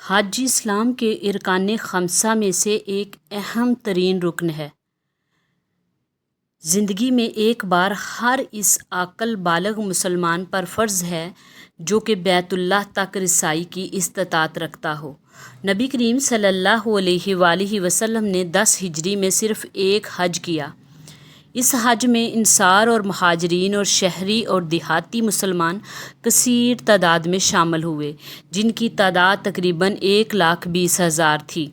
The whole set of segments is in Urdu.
حج اسلام کے ارکان خمسہ میں سے ایک اہم ترین رکن ہے۔ زندگی میں ایک بار ہر اس عاقل بالغ مسلمان پر فرض ہے جو کہ بیت اللہ تک رسائی کی استطاعت رکھتا ہو۔ نبی کریم صلی اللہ علیہ وآلہ وسلم نے 10 ہجری میں صرف ایک حج کیا۔ اس حج میں انصار اور مہاجرین اور شہری اور دیہاتی مسلمان کثیر تعداد میں شامل ہوئے، جن کی تعداد تقریباً 1,20,000 تھی۔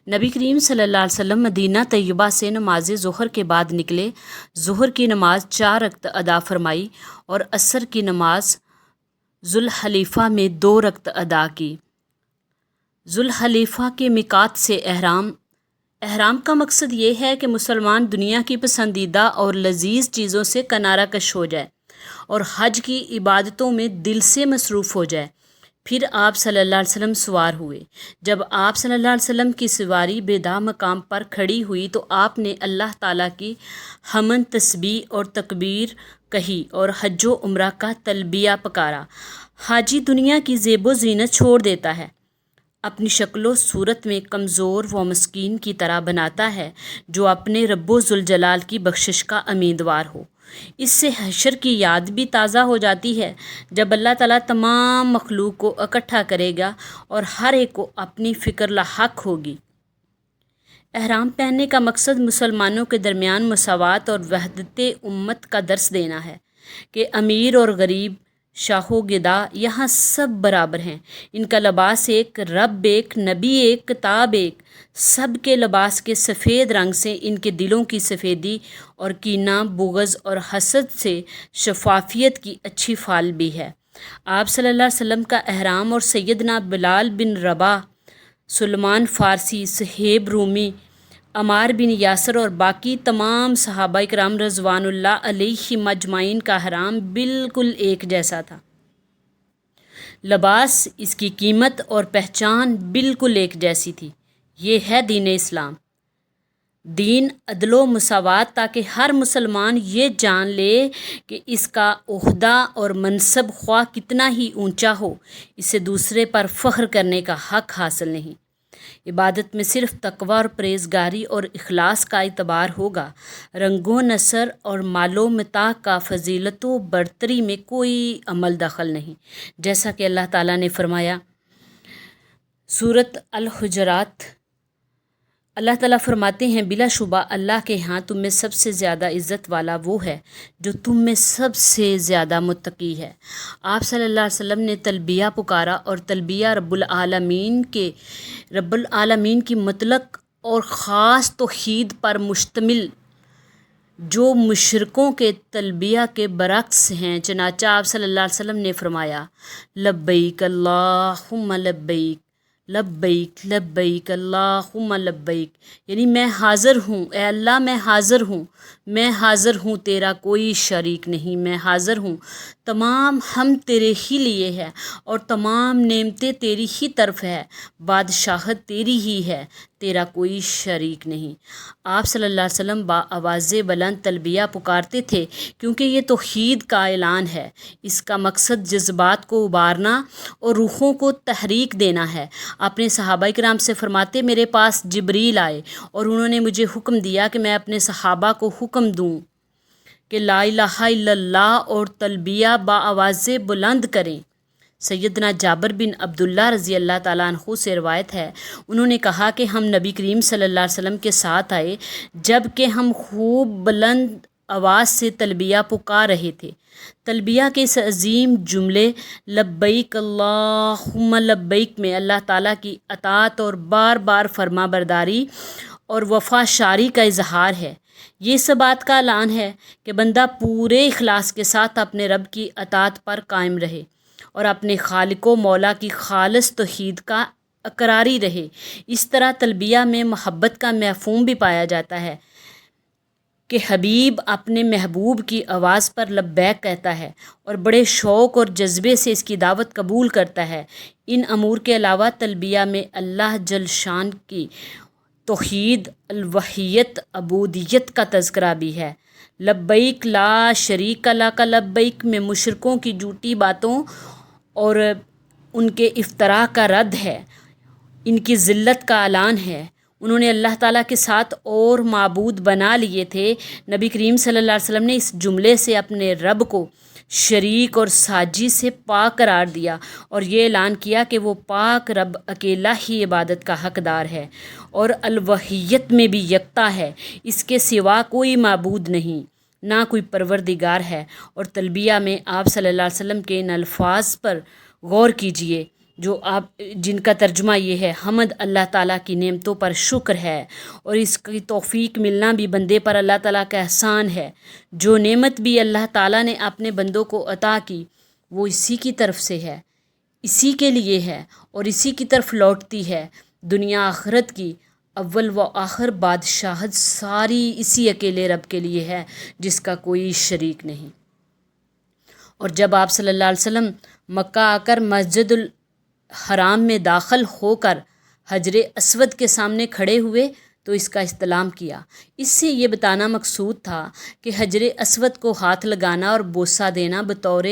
نبی کریم صلی اللہ علیہ وسلم مدینہ طیبہ سے نماز ظہر کے بعد نکلے، ظہر کی نماز 4 رکعت ادا فرمائی اور عصر کی نماز ذوالحلیفہ میں 2 رکعت ادا کی۔ ذوالحلیفہ کے میقات سے احرام کا مقصد یہ ہے کہ مسلمان دنیا کی پسندیدہ اور لذیذ چیزوں سے کنارہ کش ہو جائے اور حج کی عبادتوں میں دل سے مصروف ہو جائے۔ پھر آپ صلی اللہ علیہ وسلم سوار ہوئے۔ جب آپ صلی اللہ علیہ وسلم کی سواری بیدا مقام پر کھڑی ہوئی تو آپ نے اللہ تعالیٰ کی حمد، تسبیح اور تکبیر کہی اور حج و عمرہ کا تلبیہ پکارا۔ حاجی دنیا کی زیب و زینت چھوڑ دیتا ہے، اپنی شکل و صورت میں کمزور و مسکین کی طرح بناتا ہے جو اپنے رب ذوالجلال کی بخشش کا امیدوار ہو۔ اس سے حشر کی یاد بھی تازہ ہو جاتی ہے جب اللہ تعالیٰ تمام مخلوق کو اکٹھا کرے گا اور ہر ایک کو اپنی فکر لاحق ہوگی۔ احرام پہننے کا مقصد مسلمانوں کے درمیان مساوات اور وحدت امت کا درس دینا ہے کہ امیر اور غریب، شاہ و گدا یہاں سب برابر ہیں۔ ان کا لباس ایک، رب ایک، نبی ایک، کتاب ایک۔ سب کے لباس کے سفید رنگ سے ان کے دلوں کی سفیدی اور کینہ، بغض اور حسد سے شفافیت کی اچھی فال بھی ہے۔ آپ صلی اللہ علیہ وسلم کا احرام اور سیدنا بلال بن رباح، سلمان فارسی، صہیب رومی، عمار بن یاسر اور باقی تمام صحابہ کرام رضوان اللہ علیہم اجمعین کا احرام بالکل ایک جیسا تھا۔ لباس، اس کی قیمت اور پہچان بالکل ایک جیسی تھی۔ یہ ہے دین اسلام، دین عدل و مساوات، تاکہ ہر مسلمان یہ جان لے کہ اس کا عہدہ اور منصب خواہ کتنا ہی اونچا ہو، اسے دوسرے پر فخر کرنے کا حق حاصل نہیں۔ عبادت میں صرف تقویٰ اور پرہیزگاری اور اخلاص کا اعتبار ہوگا۔ رنگ و نسل اور مال و متاع کا فضیلت و برتری میں کوئی عمل دخل نہیں، جیسا کہ اللہ تعالیٰ نے فرمایا۔ سورۃ الحجرات۔ اللہ تعالیٰ فرماتے ہیں، بلا شبہ اللہ کے ہاں تم میں سب سے زیادہ عزت والا وہ ہے جو تم میں سب سے زیادہ متقی ہے۔ آپ صلی اللہ علیہ وسلم نے تلبیہ پکارا اور تلبیہ رب العالمین کی مطلق اور خاص توحید پر مشتمل جو مشرکوں کے تلبیہ کے برعکس ہیں۔ چنانچہ آپ صلی اللہ علیہ وسلم نے فرمایا، لبیک اللہم لبیک، لبیک لبیک اللہم لبیک، یعنی میں حاضر ہوں، اے اللہ میں حاضر ہوں، میں حاضر ہوں، تیرا کوئی شریک نہیں، میں حاضر ہوں، تمام حمد تیرے ہی لیے ہے اور تمام نعمتیں تیری ہی طرف ہے، بادشاہت تیری ہی ہے، تیرا کوئی شریک نہیں۔ آپ صلی اللہ علیہ وسلم بآواز بلند تلبیہ پکارتے تھے کیونکہ یہ توحید کا اعلان ہے۔ اس کا مقصد جذبات کو ابھارنا اور روحوں کو تحریک دینا ہے۔ اپنے صحابہ کرام سے فرماتے، میرے پاس جبریل آئے اور انہوں نے مجھے حکم دیا کہ میں اپنے صحابہ کو حکم دوں کہ لا الہ الا اللہ اور تلبیہ بآواز بلند کریں۔ سیدنا جابر بن عبداللہ رضی اللہ تعالیٰ عنہ سے روایت ہے، انہوں نے کہا کہ ہم نبی کریم صلی اللہ علیہ وسلم کے ساتھ آئے جب کہ ہم خوب بلند آواز سے تلبیہ پکار رہے تھے۔ تلبیہ کے اس عظیم جملے لبیک اللہم لبیک میں اللہ تعالیٰ کی اطاعت اور بار بار فرما برداری اور وفا شاری کا اظہار ہے۔ یہ اس بات کا اعلان ہے کہ بندہ پورے اخلاص کے ساتھ اپنے رب کی اطاعت پر قائم رہے اور اپنے خالق و مولا کی خالص توحید کا اقراری رہے۔ اس طرح تلبیہ میں محبت کا مفہوم بھی پایا جاتا ہے کہ حبیب اپنے محبوب کی آواز پر لبیک کہتا ہے اور بڑے شوق اور جذبے سے اس کی دعوت قبول کرتا ہے۔ ان امور کے علاوہ تلبیہ میں اللہ جل شان کی توحید، الوحیت، عبودیت کا تذکرہ بھی ہے۔ لبیک لا شریک لک لبیک میں مشرکوں کی جھوٹی باتوں اور ان کے افتراء کا رد ہے۔ ان کی ذلت کا اعلان ہے۔ انہوں نے اللہ تعالیٰ کے ساتھ اور معبود بنا لیے تھے۔ نبی کریم صلی اللہ علیہ وسلم نے اس جملے سے اپنے رب کو شریک اور ساجی سے پاک قرار دیا اور یہ اعلان کیا کہ وہ پاک رب اکیلا ہی عبادت کا حقدار ہے اور الوہیت میں بھی یکتا ہے، اس کے سوا کوئی معبود نہیں، نہ کوئی پروردگار ہے۔ اور تلبیہ میں آپ صلی اللہ علیہ وسلم کے ان الفاظ پر غور کیجئے جن کا ترجمہ یہ ہے: حمد اللہ تعالیٰ کی نعمتوں پر شکر ہے، اور اس کی توفیق ملنا بھی بندے پر اللہ تعالیٰ کا احسان ہے۔ جو نعمت بھی اللہ تعالیٰ نے اپنے بندوں کو عطا کی وہ اسی کی طرف سے ہے، اسی کے لیے ہے اور اسی کی طرف لوٹتی ہے۔ دنیا آخرت کی اول و آخر بادشاہت ساری اسی اکیلے رب کے لیے ہے جس کا کوئی شریک نہیں۔ اور جب آپ صلی اللہ علیہ وسلم مکہ آ کر مسجد الحرام میں داخل ہو کر حجر اسود کے سامنے کھڑے ہوئے تو اس کا استلام کیا۔ اس سے یہ بتانا مقصود تھا کہ حجر اسود کو ہاتھ لگانا اور بوسہ دینا بطور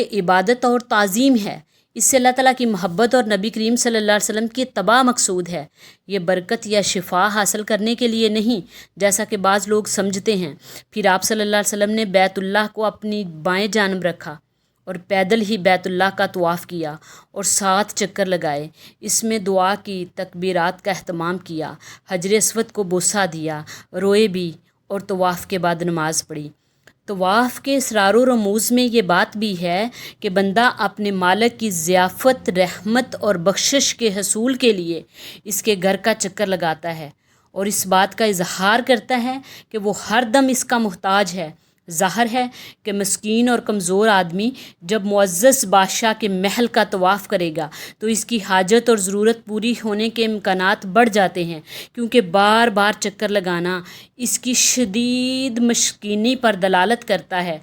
عبادت اور تعظیم ہے۔ اس سے اللہ تعالیٰ کی محبت اور نبی کریم صلی اللہ علیہ وسلم کی اتباع مقصود ہے، یہ برکت یا شفا حاصل کرنے کے لیے نہیں جیسا کہ بعض لوگ سمجھتے ہیں۔ پھر آپ صلی اللہ علیہ وسلم نے بیت اللہ کو اپنی بائیں جانب رکھا اور پیدل ہی بیت اللہ کا طواف کیا اور 7 چکر لگائے۔ اس میں دعا کی، تکبیرات کا اہتمام کیا، حجر اسود کو بوسہ دیا، روئے بھی اور طواف کے بعد نماز پڑھی۔ طواف کے اسرار و رموز میں یہ بات بھی ہے کہ بندہ اپنے مالک کی ضیافت، رحمت اور بخشش کے حصول کے لیے اس کے گھر کا چکر لگاتا ہے اور اس بات کا اظہار کرتا ہے کہ وہ ہر دم اس کا محتاج ہے۔ ظاہر ہے کہ مسکین اور کمزور آدمی جب معزز بادشاہ کے محل کا طواف کرے گا تو اس کی حاجت اور ضرورت پوری ہونے کے امکانات بڑھ جاتے ہیں، کیونکہ بار بار چکر لگانا اس کی شدید مسکینی پر دلالت کرتا ہے۔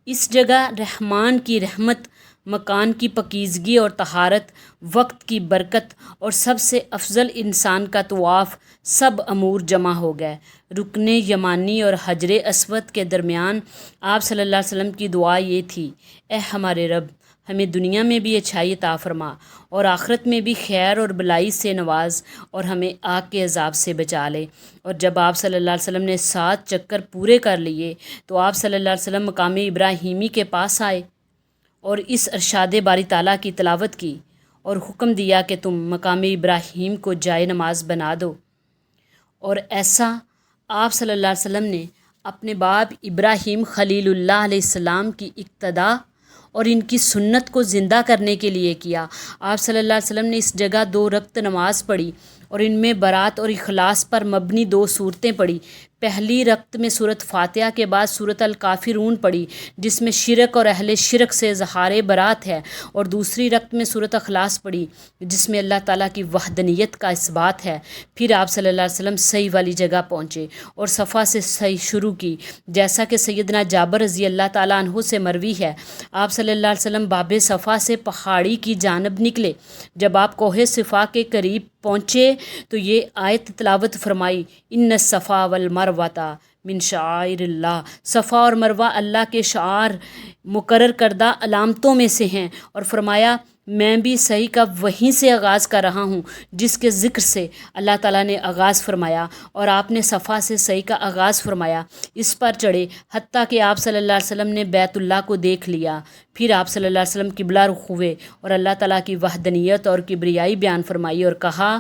اس جگہ رحمان کی رحمت، مکان کی پاکیزگی اور طہارت، وقت کی برکت اور سب سے افضل انسان کا طواف، سب امور جمع ہو گئے۔ رکن یمانی اور حجر اسود کے درمیان آپ صلی اللہ علیہ وسلم کی دعا یہ تھی: اے ہمارے رب، ہمیں دنیا میں بھی اچھائی عطا فرما اور آخرت میں بھی خیر اور بلائی سے نواز اور ہمیں آگ کے عذاب سے بچا لے۔ اور جب آپ صلی اللہ علیہ وسلم نے 7 چکر پورے کر لیے تو آپ صلی اللہ علیہ وسلم مقام ابراہیمی کے پاس آئے اور اس ارشاد باری تعالیٰ کی تلاوت کی اور حکم دیا کہ تم مقام ابراہیم کو جائے نماز بنا دو۔ اور ایسا آپ صلی اللہ علیہ وسلم نے اپنے باپ ابراہیم خلیل اللہ علیہ السلام کی اقتدا اور ان کی سنت کو زندہ کرنے کے لیے کیا۔ آپ صلی اللہ علیہ وسلم نے اس جگہ 2 رکعت نماز پڑھی اور ان میں برات اور اخلاص پر مبنی 2 صورتیں پڑھی۔ پہلی رکعت میں سورۃ فاتحہ کے بعد سورۃ الکافرون پڑھی جس میں شرک اور اہل شرک سے اظہار برات ہے، اور دوسری رکعت میں سورۃ اخلاص پڑھی جس میں اللہ تعالیٰ کی وحدانیت کا اثبات ہے۔ پھر آپ صلی اللہ علیہ وسلم صحیح والی جگہ پہنچے اور صفا سے صحیح شروع کی، جیسا کہ سیدنا جابر رضی اللہ تعالیٰ عنہ سے مروی ہے۔ آپ صلی اللہ علیہ وسلم باب صفا سے پہاڑی کی جانب نکلے۔ جب آپ کوہ صفا کے قریب پہنچے تو یہ آیت تلاوت فرمائی: ان الصفا والمروہ من شعائر اللہ۔ صفا اور مروہ اللہ کے شعار، مقرر کردہ علامتوں میں سے ہیں، اور فرمایا میں بھی صحیح کا وہیں سے آغاز کر رہا ہوں جس کے ذکر سے اللہ تعالیٰ نے آغاز فرمایا، اور آپ نے صفا سے صحیح کا آغاز فرمایا، اس پر چڑھے حتیٰ کہ آپ صلی اللہ علیہ وسلم نے بیت اللہ کو دیکھ لیا۔ پھر آپ صلی اللہ علیہ وسلم قبلہ رخ ہوئے اور اللہ تعالیٰ کی وحدانیت اور کبریائی بیان فرمائی اور کہا: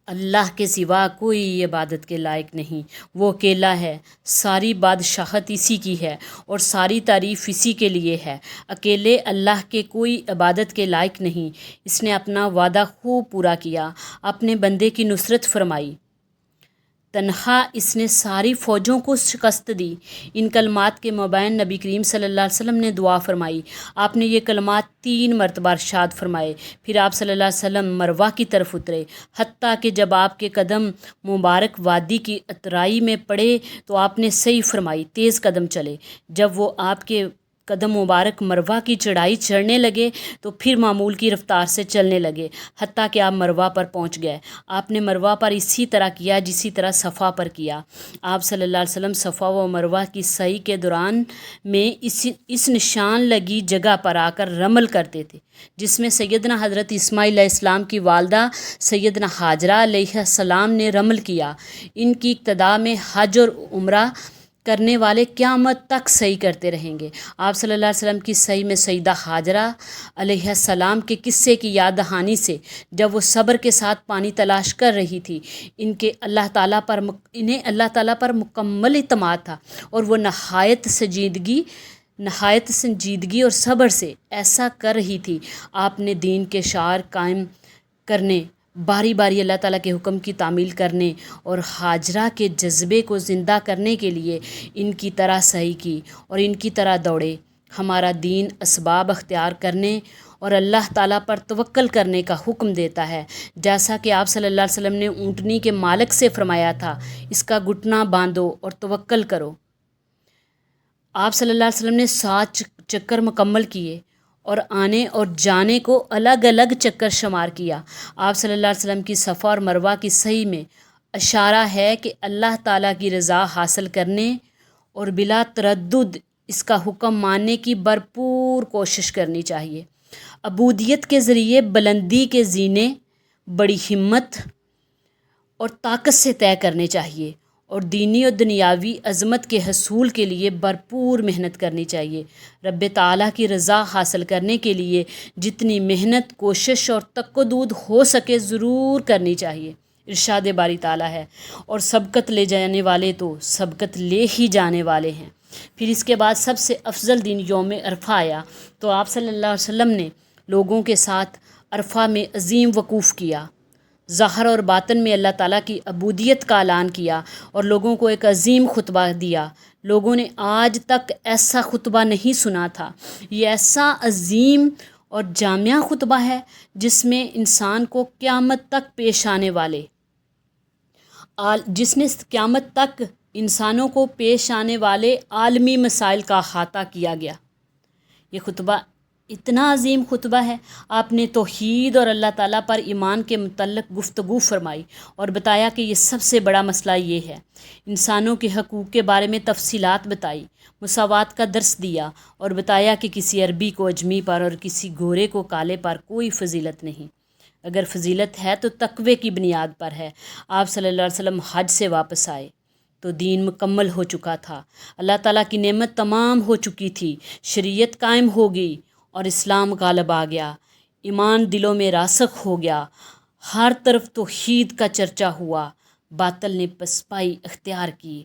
اللہ کے سوا کوئی عبادت کے لائق نہیں، وہ اکیلا ہے، ساری بادشاہت اسی کی ہے اور ساری تعریف اسی کے لیے ہے۔ اکیلے اللہ کے کوئی عبادت کے لائق نہیں۔ اس نے اپنا وعدہ خوب پورا کیا، اپنے بندے کی نصرت فرمائی، تنہا اس نے ساری فوجوں کو شکست دی۔ ان کلمات کے مابین نبی کریم صلی اللہ علیہ وسلم نے دعا فرمائی۔ آپ نے یہ کلمات 3 مرتبہ ارشاد فرمائے۔ پھر آپ صلی اللہ علیہ وسلم مروہ کی طرف اترے، حتیٰ کہ جب آپ کے قدم مبارک وادی کی اترائی میں پڑے تو آپ نے صحیح فرمائی، تیز قدم چلے۔ جب وہ آپ کے قدم مبارک مروہ کی چڑھائی چڑھنے لگے تو پھر معمول کی رفتار سے چلنے لگے، حتیٰ کہ آپ مروہ پر پہنچ گئے۔ آپ نے مروہ پر اسی طرح کیا جسی طرح صفا پر کیا۔ آپ صلی اللہ علیہ وسلم صفا و مروہ کی سعی کے دوران میں اس نشان لگی جگہ پر آ کر رمل کرتے تھے، جس میں سیدنا حضرت اسماعیل علیہ السلام کی والدہ سیدنا حاجرہ علیہ السلام نے رمل کیا۔ ان کی اقتداء میں حج اور عمرہ کرنے والے قیامت تک سعی کرتے رہیں گے۔ آپ صلی اللہ علیہ وسلم کی سعی میں سیدہ حاجرہ علیہ السلام کے قصے کی یاد دہانی سے، جب وہ صبر کے ساتھ پانی تلاش کر رہی تھی، انہیں اللہ تعالیٰ پر مکمل اعتماد تھا، اور وہ نہایت سنجیدگی اور صبر سے ایسا کر رہی تھی۔ آپ نے دین کے شعائر قائم کرنے، باری باری اللہ تعالیٰ کے حکم کی تعمیل کرنے اور حاجرہ کے جذبے کو زندہ کرنے کے لیے ان کی طرح سعی کی اور ان کی طرح دوڑے۔ ہمارا دین اسباب اختیار کرنے اور اللہ تعالیٰ پر توکل کرنے کا حکم دیتا ہے، جیسا کہ آپ صلی اللہ علیہ وسلم نے اونٹنی کے مالک سے فرمایا تھا، اس کا گھٹنا باندھو اور توکل کرو۔ آپ صلی اللہ علیہ وسلم نے 7 چکر مکمل کیے اور آنے اور جانے کو الگ الگ چکر شمار کیا۔ آپ صلی اللہ علیہ وسلم کی صفا اور مروہ کی سعی میں اشارہ ہے کہ اللہ تعالیٰ کی رضا حاصل کرنے اور بلا تردد اس کا حکم ماننے کی بھرپور کوشش کرنی چاہیے۔ عبودیت کے ذریعے بلندی کے زینے بڑی ہمت اور طاقت سے طے کرنے چاہیے، اور دینی اور دنیاوی عظمت کے حصول کے لیے بھرپور محنت کرنی چاہیے۔ رب تعالیٰ کی رضا حاصل کرنے کے لیے جتنی محنت، کوشش اور تقدود ہو سکے ضرور کرنی چاہیے۔ ارشاد باری تعالیٰ ہے، اور سبقت لے جانے والے تو سبقت لے ہی جانے والے ہیں۔ پھر اس کے بعد سب سے افضل دن یوم عرفہ آیا، تو آپ صلی اللہ علیہ وسلم نے لوگوں کے ساتھ عرفہ میں عظیم وقوف کیا، ظاہر اور باطن میں اللہ تعالیٰ کی عبودیت کا اعلان کیا اور لوگوں کو ایک عظیم خطبہ دیا۔ لوگوں نے آج تک ایسا خطبہ نہیں سنا تھا۔ یہ ایسا عظیم اور جامع خطبہ ہے جس میں انسان کو قیامت تک پیش آنے والے انسانوں کو پیش آنے والے عالمی مسائل کا احاطہ کیا گیا۔ یہ خطبہ اتنا عظیم خطبہ ہے۔ آپ نے توحید اور اللہ تعالیٰ پر ایمان کے متعلق گفتگو فرمائی اور بتایا کہ یہ سب سے بڑا مسئلہ یہ ہے۔ انسانوں کے حقوق کے بارے میں تفصیلات بتائی، مساوات کا درس دیا اور بتایا کہ کسی عربی کو اجمی پر اور کسی گورے کو کالے پر کوئی فضیلت نہیں۔ اگر فضیلت ہے تو تقوی کی بنیاد پر ہے۔ آپ صلی اللہ علیہ وسلم حج سے واپس آئے تو دین مکمل ہو چکا تھا، اللہ تعالیٰ کی نعمت تمام ہو چکی تھی، شریعت قائم ہو گئی اور اسلام غالب آ گیا، ایمان دلوں میں راسخ ہو گیا، ہر طرف توحید کا چرچا ہوا، باطل نے پسپائی اختیار کی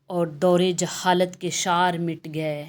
اور دور جہالت کے شعار مٹ گئے۔